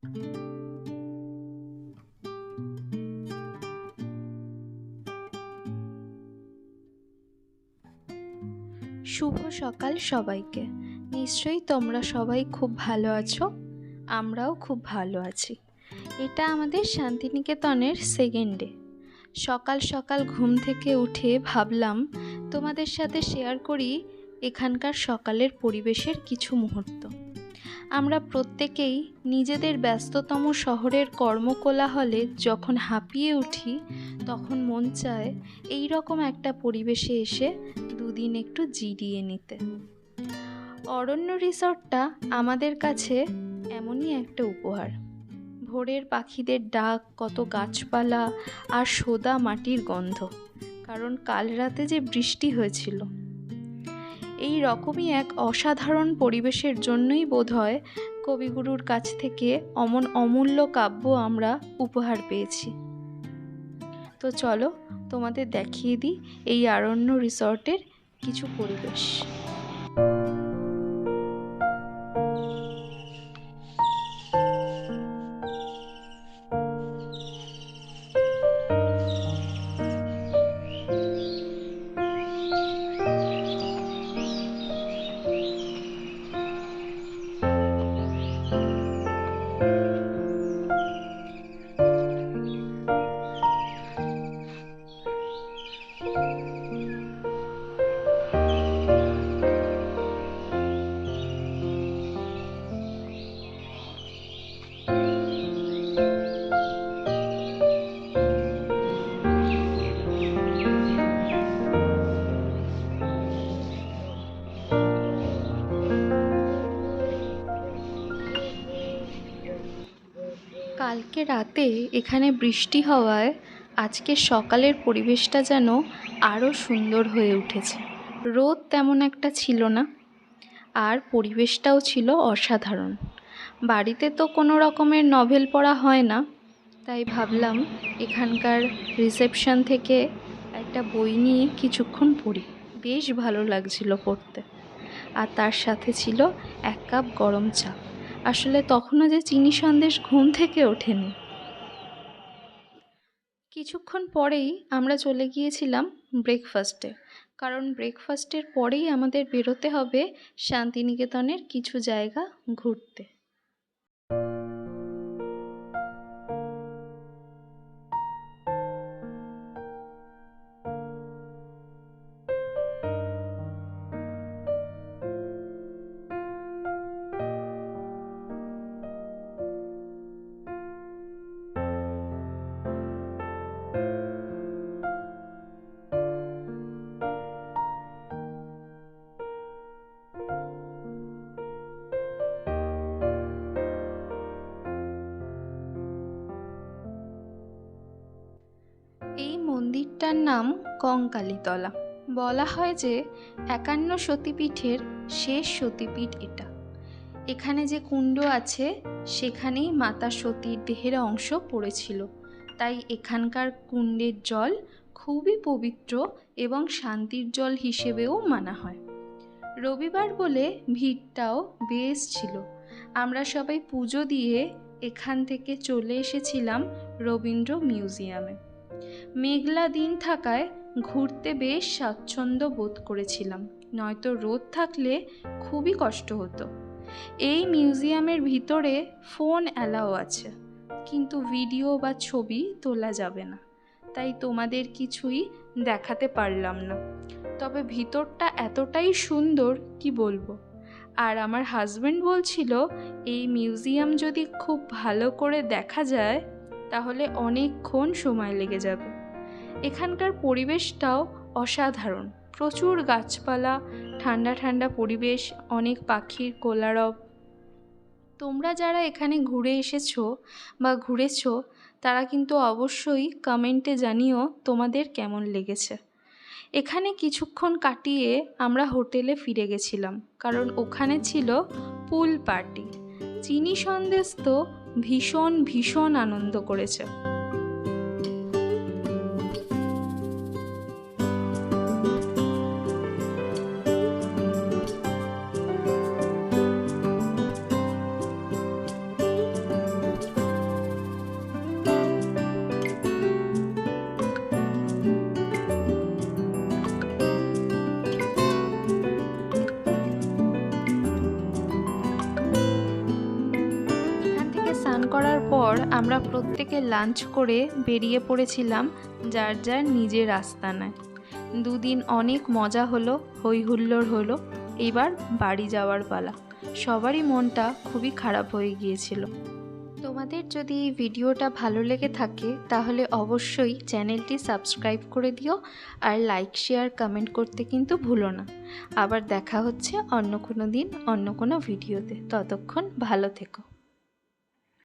শুভ সকাল সবাইকে। নিশ্চয়ই তোমরা সবাই খুব ভালো আছো, আমরাও খুব ভালো আছি। এটা আমাদের শান্তিনিকেতনের সেকেন্ড ডে। সকাল সকাল ঘুম থেকে উঠে ভাবলাম তোমাদের সাথে শেয়ার করি এখানকার সকালের পরিবেশের কিছু মুহূর্ত। আমরা প্রত্যেকেই নিজেদের ব্যস্ততম শহরের কর্মকোলাহলে যখন হাঁপিয়ে উঠি, তখন মন চায় এই রকম একটা পরিবেশে এসে দুদিন একটু জিরিয়ে নিতে। অরণ্য রিসর্টটা আমাদের কাছে এমনই একটা উপহার। ভোরের পাখিদের ডাক, কত গাছপালা আর সোদা মাটির গন্ধ, কারণ কাল রাতে যে বৃষ্টি হয়েছিল। এই রকমই এক অসাধারণ পরিবেশের জন্যই বোধহয় কবিগুরুর কাছ থেকে অমূল্য কাব্য আমরা উপহার পেয়েছি। তো চলো তোমাদের দেখিয়ে দিই এই অরণ্য রিসর্টের কিছু পরিবেশ। কালকে রাতে এখানে বৃষ্টি হওয়ায় আজকে সকালের পরিবেশটা যেন আরও সুন্দর হয়ে উঠেছে। রোদ তেমন একটা ছিল না, আর পরিবেশটাও ছিল অসাধারণ। বাড়িতে তো কোনো রকমের নভেল পড়া হয় না, তাই ভাবলাম এখানকার রিসেপশন থেকে একটা বই নিয়ে কিছুক্ষণ পড়ি। বেশ ভালো লাগছিল পড়তে। আর তার সাথে ছিল 1 কাপ গরম চা। আসলে তখনও যে চিনি সন্দেশ ঘুম থেকে ওঠেনি। কিছুক্ষণ পরেই আমরা চলে গিয়েছিলাম ব্রেকফাস্টে, কারণ ব্রেকফাস্টের পরেই আমাদের বেরোতে হবে শান্তিনিকেতনের কিছু জায়গা ঘুরতে। এই মন্দিরটার নাম কঙ্কালীতলা। বলা হয় যে 51 সতীপীঠের শেষ সতীপীঠ এটা। এখানে যে কুণ্ড আছে সেখানেই মাতা সতীর দেহের অংশ পড়েছিল, তাই এখানকার কুণ্ডের জল খুবই পবিত্র এবং শান্তির জল হিসেবেও মানা হয়। রবিবার বলে ভিড়টাও বেশ ছিল। আমরা সবাই পুজো দিয়ে এখান থেকে চলে এসেছিলাম রবীন্দ্র মিউজিয়ামে। মেঘলা দিন থাকায় ঘুরতে বেশ স্বাচ্ছন্দ্য বোধ করেছিলাম, নয়তো রোদ থাকলে খুবই কষ্ট হতো। এই মিউজিয়ামের ভিতরে ফোন অ্যালাও আছে, কিন্তু ভিডিও বা ছবি তোলা যাবে না, তাই তোমাদের কিছুই দেখাতে পারলাম না। তবে ভিতরটা এতটাই সুন্দর কি বলবো। আর আমার হাজব্যান্ড বলছিল এই মিউজিয়াম যদি খুব ভালো করে দেখা যায় তাহলে অনেকক্ষণ সময় লেগে যাবে। এখানকার পরিবেশটাও অসাধারণ। প্রচুর গাছপালা, ঠান্ডা ঠান্ডা পরিবেশ, অনেক পাখির কোলারব। তোমরা যারা এখানে ঘুরে এসেছো বা ঘুরেছো তারা কিন্তু অবশ্যই কমেন্টে জানিও তোমাদের কেমন লেগেছে। এখানে কিছুক্ষণ কাটিয়ে আমরা হোটেলে ফিরে গেছিলাম, কারণ ওখানে ছিল পুল পার্টি। চিনি সন্দেশ তো ভীষণ ভীষণ আনন্দ করেছে। আমরা প্রত্যেকে লাঞ্চ করে বেরিয়ে পড়েছিলাম যার যার নিজের আস্তানায়। দুদিন অনেক মজা হলো, হই হুল্লোড় হলো। এবার বাড়ি যাওয়ার পালা। সবারই মনটা খুবই খারাপ হয়ে গিয়েছিল। তোমাদের যদি এই ভিডিওটা ভালো লেগে থাকে তাহলে অবশ্যই চ্যানেলটি সাবস্ক্রাইব করে দিও, আর লাইক শেয়ার কমেন্ট করতে কিন্তু ভুলো না। আবার দেখা হচ্ছে অন্য কোনো দিন অন্য কোনো ভিডিওতে। ততক্ষণ ভালো থেকো।